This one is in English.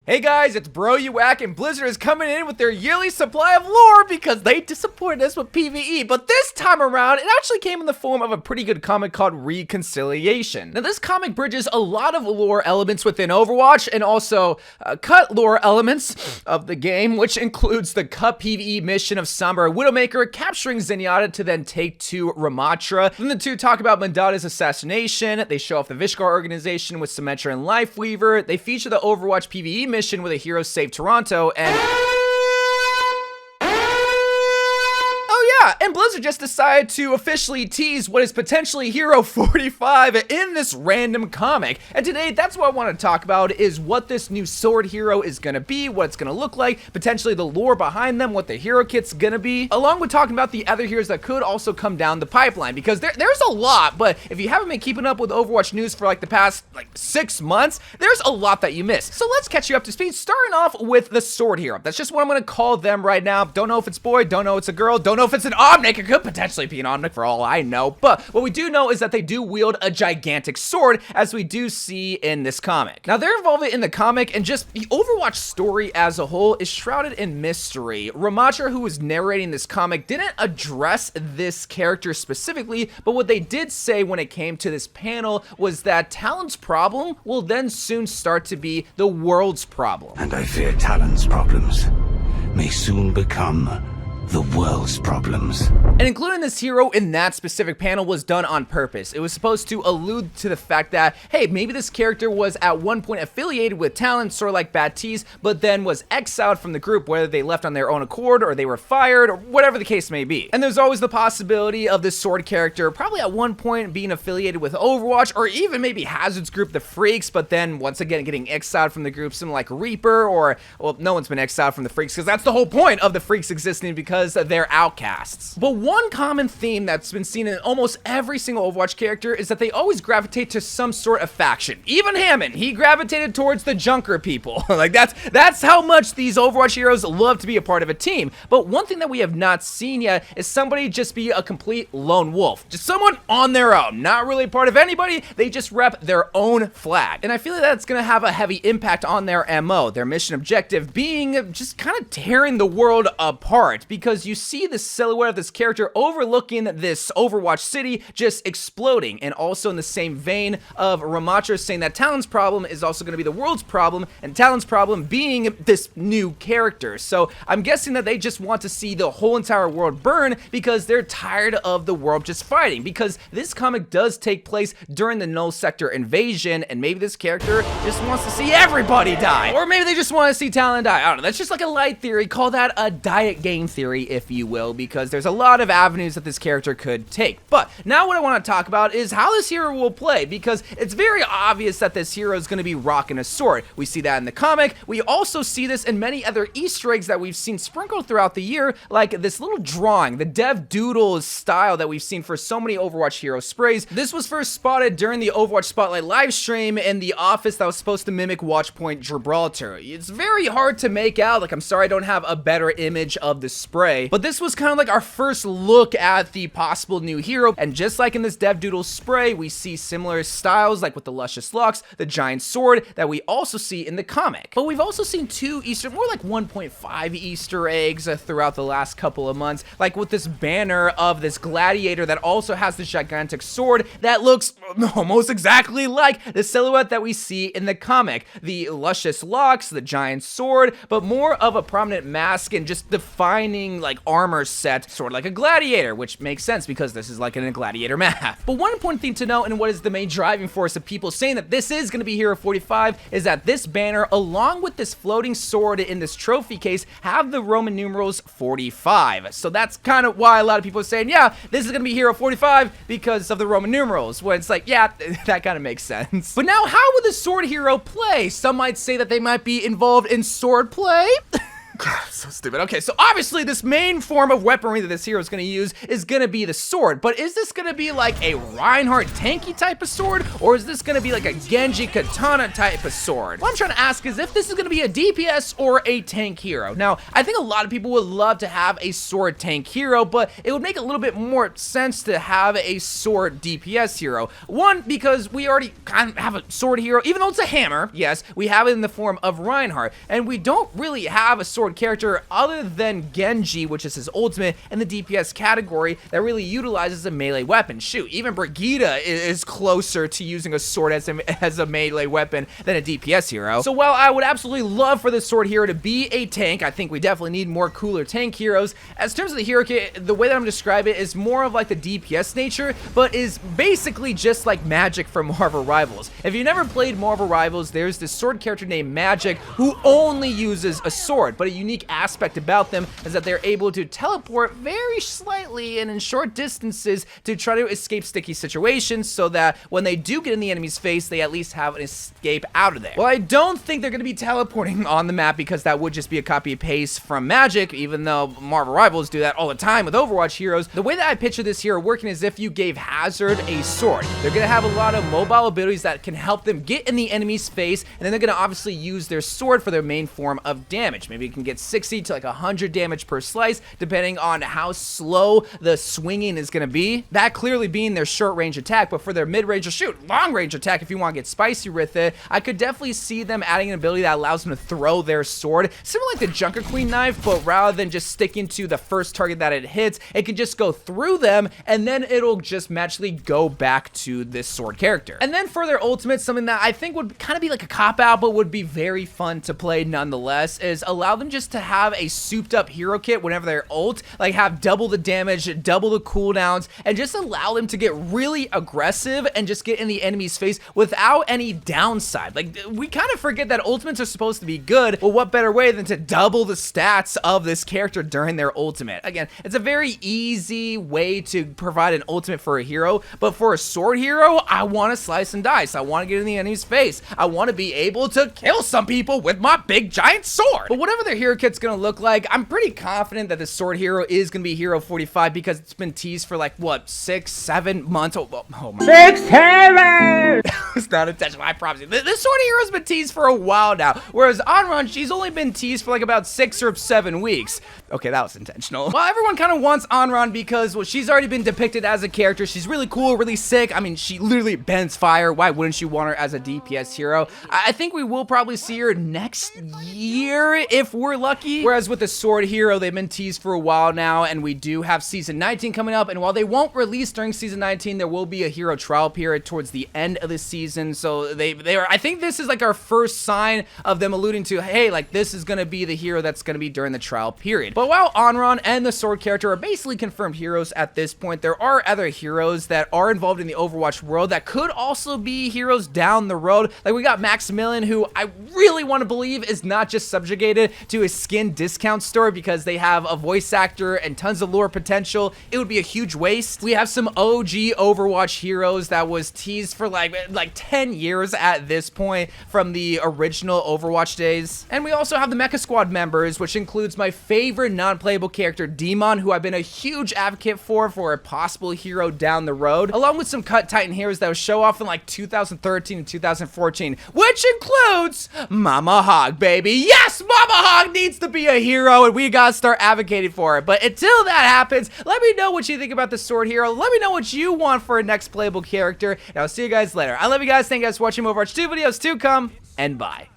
Hey guys, it's Bro You Whack, and Blizzard is coming in with their yearly supply of lore because they disappointed us with PvE, but this time around, it actually came in the form of a pretty good comic called Reconciliation. Now this comic bridges a lot of lore elements within Overwatch, and also cut lore elements of the game, which includes the cut PvE mission of Sombra Widowmaker capturing Zenyatta to then take to Ramatra. Then the two talk about Mandata's assassination, they show off the Vishkar organization with Symmetra and Lifeweaver, they feature the Overwatch PvE mission where the heroes save Toronto, and and Blizzard just decided to officially tease what is potentially Hero 45 in this random comic. And today, that's what I want to talk about, is what this new sword hero is going to be, what it's going to look like, potentially the lore behind them, what the hero kit's going to be, along with talking about the other heroes that could also come down the pipeline, because there's a lot, but if you haven't been keeping up with Overwatch news for like the past 6 months, there's a lot that you missed. So let's catch you up to speed, starting off with the sword hero. That's just what I'm going to call them right now. Don't know if it's boy, don't know if it's a girl, don't know if it's an Omnic. It could potentially be an Omnic for all I know, but what we do know is that they do wield a gigantic sword, as we do see in this comic. Now, their involvement in the comic and just the Overwatch story as a whole is shrouded in mystery. Ramatra, who was narrating this comic, didn't address this character specifically, but what they did say when it came to this panel was that Talon's problem will then soon start to be the world's problem. And I fear Talon's problems may soon become the world's problems. And including this hero in that specific panel was done on purpose. It was supposed to allude to the fact that, hey, maybe this character was at one point affiliated with Talon, sort of like Baptiste, but then was exiled from the group, whether they left on their own accord or they were fired or whatever the case may be. And there's always the possibility of this sword character probably at one point being affiliated with Overwatch, or even maybe Hazard's group, the Freaks, but then once again getting exiled from the group, something like Reaper, or, well, no one's been exiled from the Freaks because that's the whole point of the Freaks existing, because they're outcasts. But one common theme that's been seen in almost every single Overwatch character is that they always gravitate to some sort of faction. Even Hammond, he gravitated towards the Junker people. Like that's how much these Overwatch heroes love to be a part of a team. But one thing that we have not seen yet is somebody just be a complete lone wolf. Just someone on their own, not really part of anybody, they just rep their own flag. And I feel like that's gonna have a heavy impact on their MO, their mission objective being just kind of tearing the world apart, because you see the silhouette of this character overlooking this Overwatch city just exploding, and also in the same vein of Ramatra saying that Talon's problem is also going to be the world's problem, and Talon's problem being this new character. So I'm guessing that they just want to see the whole entire world burn because they're tired of the world just fighting, because this comic does take place during the Null Sector invasion, and maybe this character just wants to see everybody die, or maybe they just want to see Talon die. I don't know, that's just like a light theory. Call that a diet game theory, if you will, because there's a lot of avenues that this character could take. But now what I want to talk about is how this hero will play, because it's very obvious that this hero is going to be rocking a sword. We see that in the comic. We also see this in many other Easter eggs that we've seen sprinkled throughout the year, like this little drawing, the Dev Doodle style that we've seen for so many Overwatch hero sprays. This was first spotted during the Overwatch Spotlight livestream in the office that was supposed to mimic Watchpoint Gibraltar. It's very hard to make out. Like, I'm sorry I don't have a better image of the spray, but this was kind of like our first look at the possible new hero, and just like in this Dev Doodle spray, we see similar styles like with the Luscious Locks, the giant sword that we also see in the comic. But we've also seen more like 1.5 Easter eggs throughout the last couple of months, like with this banner of this gladiator that also has this gigantic sword that looks almost exactly like the silhouette that we see in the comic. The Luscious Locks, the giant sword, but more of a prominent mask and just defining like armor set, sort of like a gladiator, which makes sense because this is like in a gladiator map. But one important thing to note, and what is the main driving force of people saying that this is going to be Hero 45, is that this banner, along with this floating sword in this trophy case, have the Roman numerals 45. So that's kind of why a lot of people are saying, yeah, this is going to be Hero 45 because of the Roman numerals, when it's like, yeah, that kind of makes sense. But now, how would the sword hero play? Some might say that they might be involved in sword play. God, so stupid. Okay, so obviously this main form of weaponry that this hero is going to use is going to be the sword, but is this going to be like a Reinhardt tanky type of sword, or is this going to be like a Genji katana type of sword? What I'm trying to ask is if this is going to be a DPS or a tank hero. Now, I think a lot of people would love to have a sword tank hero, but it would make a little bit more sense to have a sword DPS hero. One, because we already kind of have a sword hero, even though it's a hammer, yes, we have it in the form of Reinhardt, and we don't really have a sword character other than Genji, which is his ultimate, in the DPS category that really utilizes a melee weapon. Shoot, even Brigitte is closer to using a sword as a melee weapon than a DPS hero. So while I would absolutely love for this sword hero to be a tank, I think we definitely need more cooler tank heroes. As terms of the hero kit, the way that I'm describing it is more of like the DPS nature, but is basically just like Magic from Marvel Rivals. If you've never played Marvel Rivals, there's this sword character named Magic who only uses a sword, but a unique aspect about them is that they're able to teleport very slightly and in short distances to try to escape sticky situations, so that when they do get in the enemy's face, they at least have an escape out of there. Well, I don't think they're going to be teleporting on the map, because that would just be a copy and paste from Magic, even though Marvel Rivals do that all the time with Overwatch heroes. The way that I picture this hero working is if you gave Hazard a sword. They're going to have a lot of mobile abilities that can help them get in the enemy's face, and then they're going to obviously use their sword for their main form of damage. Maybe you can get 60 to like 100 damage per slice, depending on how slow the swinging is going to be. That clearly being their short range attack, but for their mid range or shoot, long range attack, if you want to get spicy with it, I could definitely see them adding an ability that allows them to throw their sword, similar like the Junker Queen knife, but rather than just sticking to the first target that it hits, it can just go through them, and then it'll just magically go back to this sword character. And then for their ultimate, something that I think would kind of be like a cop-out, but would be very fun to play nonetheless, is allow them just to have a souped up hero kit whenever they're ult, like have double the damage, double the cooldowns, and just allow them to get really aggressive and just get in the enemy's face without any downside. Like, we kind of forget that ultimates are supposed to be good, but what better way than to double the stats of this character during their ultimate? Again, it's a very easy way to provide an ultimate for a hero, but for a sword hero, I want to slice and dice. I want to get in the enemy's face. I want to be able to kill some people with my big giant sword. But whatever their hero kit's gonna look like, I'm pretty confident that the sword hero is gonna be Hero 45, because it's been teased for like, what, 6-7 months? Oh my. 6, 7! It's not intentional, I promise you. This sword hero's been teased for a while now, whereas Onron, she's only been teased for like about 6 or 7 weeks. Okay, that was intentional. Well, everyone kind of wants Onron because, well, she's already been depicted as a character. She's really cool, really sick. I mean, she literally bends fire. Why wouldn't you want her as a DPS hero? I think we will probably see her next year if we're lucky. Whereas with the sword hero, they've been teased for a while now, and we do have season 19 coming up. And while they won't release during season 19, there will be a hero trial period towards the end of the season. So they are, I think this is like our first sign of them alluding to, hey, like this is going to be the hero that's going to be during the trial period. But while Onron and the sword character are basically confirmed heroes at this point, there are other heroes that are involved in the Overwatch world that could also be heroes down the road. Like we got Maximilian, who I really want to believe is not just subjugated to a skin discount store because they have a voice actor and tons of lore potential. It would be a huge waste. We have some OG Overwatch heroes that was teased for like 10 years at this point from the original Overwatch days. And we also have the Mecha Squad members, which includes my favorite non-playable character, Demon, who I've been a huge advocate for a possible hero down the road, along with some cut Titan heroes that will show off in like 2013 and 2014, which includes Mama Hog, baby. Yes, Mama Hog needs to be a hero, and we gotta start advocating for it. But until that happens, let me know what you think about the sword hero. Let me know what you want for a next playable character, and I'll see you guys later. I love you guys. Thank you guys for watching. Overwatch 2 videos to come, and bye.